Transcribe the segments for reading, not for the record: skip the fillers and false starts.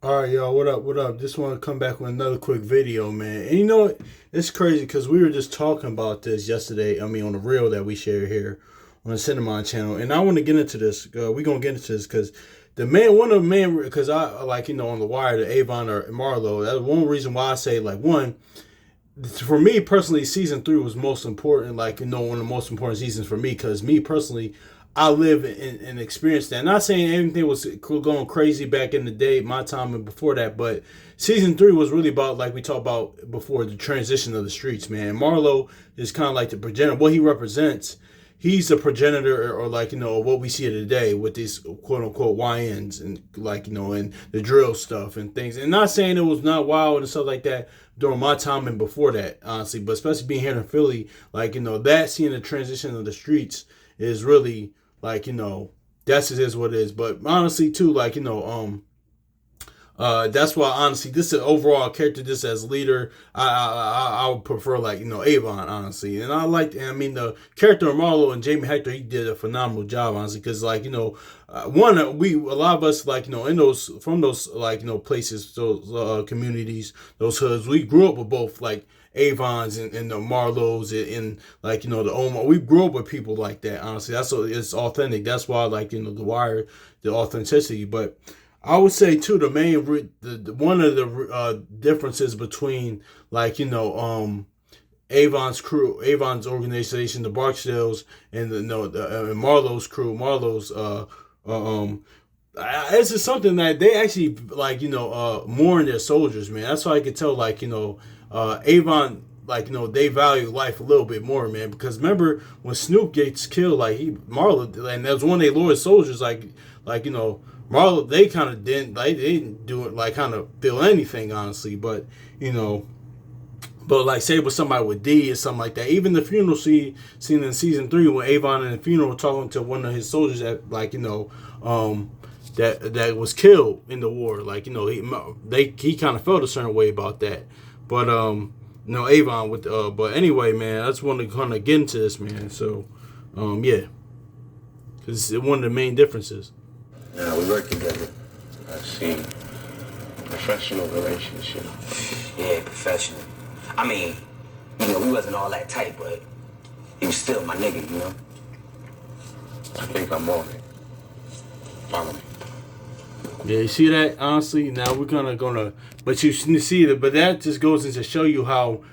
All right, y'all. What up? What up? Just want to come back with another quick video, man. And you know what? It's crazy because we were just talking about this yesterday. I mean, on the reel that we share here on the Cinnamon channel, and I want to get into this. We're gonna get into this because one of the main, because I like on the wire, the Avon or Marlo. That's one reason why I say like one. For me personally, season three was most important. Like one of the most important seasons for me because me personally, I live and experience that. Not saying everything was going crazy back in the day, my time and before that, but season three was really about, like we talked about before, the transition of the streets. Man, Marlo is kind of like the progenitor. What he represents, he's a progenitor, or like what we see today with these quote unquote YNs and and the drill stuff and things. And not saying it was not wild and stuff like that during my time and before that, honestly, but especially being here in Philly, that seeing the transition of the streets is really that's just is what it is. But honestly, too, that's why honestly, this is overall character. Just as leader, I would prefer Avon, honestly, and I mean the character of Marlo and Jamie Hector, he did a phenomenal job, honestly, because one, we, a lot of us, in those, from those places, those communities, those hoods, we grew up with both Avons and the Marlos and the Omar. We grew up with people like that, honestly. That's so it's authentic. That's why the Wire, the authenticity. But I would say too, the main one of the differences between Avon's crew, Avon's organization, the Barkesdales, and and Marlo's crew, Marlo's this is something that they actually mourn their soldiers, man. That's why I could tell Avon, they value life a little bit more, man. Because remember when Snoop gets killed, Marlo, and that was one of their loyal soldiers, Marlo, they kind of didn't, they didn't do it kind of feel anything, honestly. But say with somebody with D or something like that. Even the funeral scene in season three when Avon in the funeral talking to one of his soldiers that that was killed in the war. He kind of felt a certain way about that. But Avon with but anyway, man, I just want to kind of get into this, man. So yeah, because it's one of the main differences. Yeah, we work together. I see. Professional relationship. Yeah, professional. I mean, we wasn't all that tight, but he was still my nigga. I think I'm on it. Follow me. Yeah, you see that? Honestly, now we're gonna, but you see that, but that just goes in to show you how,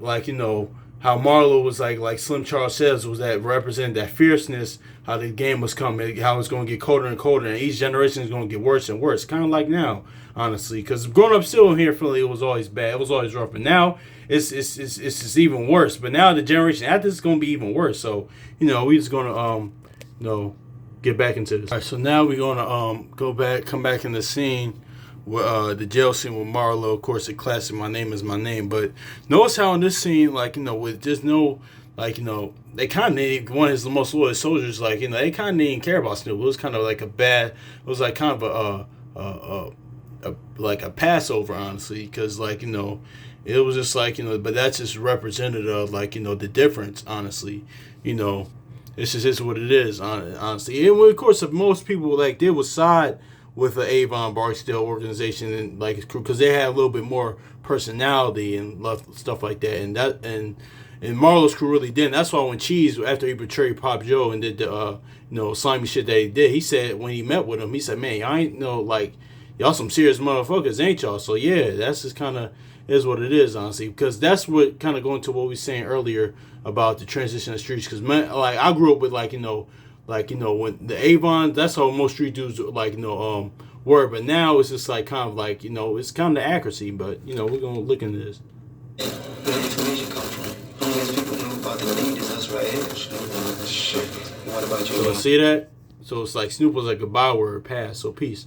how Marlo was like Slim Charles says, was that represent that fierceness, how the game was coming, how it's gonna get colder and colder, and each generation is gonna get worse and worse. Kind of like now, honestly, because growing up still here in Philly, it was always bad, it was always rough, and now it's just even worse. But now the generation after is gonna be even worse. So we just gonna get back into this. All right, so now we're gonna come back in the scene, the jail scene with Marlo. Of course, the classic "My Name Is My Name." But notice how in this scene, with just no, they kind of one of his most loyal soldiers, they kind of didn't care about Snoop. It was kind of like a bad, it was like kind of a Passover, honestly, because it was just but that's just representative of the difference, honestly, This is what it is, honestly. And of course, if most people they would side with the Avon Barkesdale organization and because they had a little bit more personality and stuff like that, and Marlo's crew really didn't. That's why when Cheese, after he betrayed Pop Joe and did the slimy shit that he did, he said when he met with him, he said, "Man, I ain't y'all some serious motherfuckers, ain't y'all?" So yeah, that's just kind of is what it is, honestly, because that's what kind of going to what we were saying earlier about the transition of streets. Because I grew up with when the Avon, that's how most street dudes were. But now it's just kind of it's kind of the accuracy. But we're gonna look into this. Where does music come from? Only as people know about the leaders, that's right here. Shit. What about you? So see that? So it's Snoop was like a byword pass. So peace.